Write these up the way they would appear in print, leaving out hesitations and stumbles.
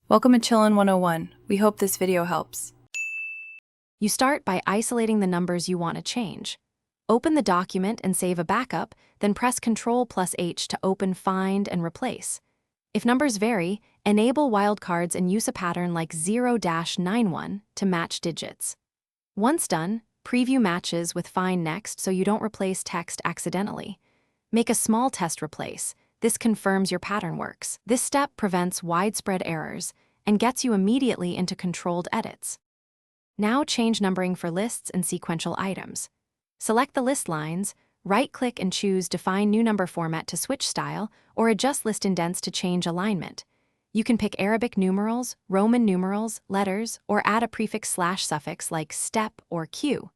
Welcome to Chillin' 101. We hope this video helps. You start by isolating the numbers you want to change. Open the document and save a backup, then press Ctrl+H to open, find, and replace. If numbers vary, enable wildcards and use a pattern like 0-91 to match digits. Once done, preview matches with Find Next so you don't replace text accidentally. Make a small test replace. This confirms your pattern works. This step prevents widespread errors and gets you immediately into controlled edits. Now change numbering for lists and sequential items. Select the list lines, right-click and choose Define New Number Format to switch style, or adjust list indents to change alignment. You can pick Arabic numerals, Roman numerals, letters, or add a prefix / suffix like step or Q.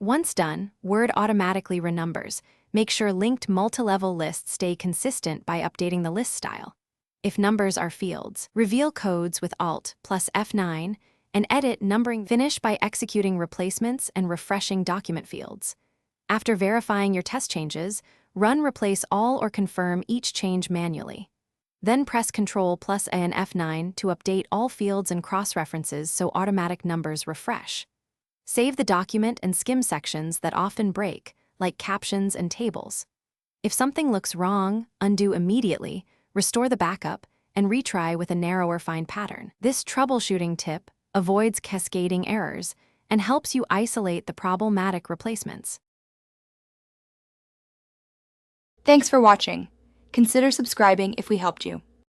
Once done, Word automatically renumbers. Make sure linked multi-level lists stay consistent by updating the list style. If numbers are fields, reveal codes with Alt+F9 and edit numbering. Finish by executing replacements and refreshing document fields. After verifying your test changes, run Replace All or confirm each change manually. Then press Ctrl+A and F9 to update all fields and cross-references so automatic numbers refresh. Save the document and skim sections that often break, like captions and tables. If something looks wrong, undo immediately, restore the backup, and retry with a narrower find pattern. This troubleshooting tip avoids cascading errors and helps you isolate the problematic replacements. Thanks for watching. Consider subscribing if we helped you.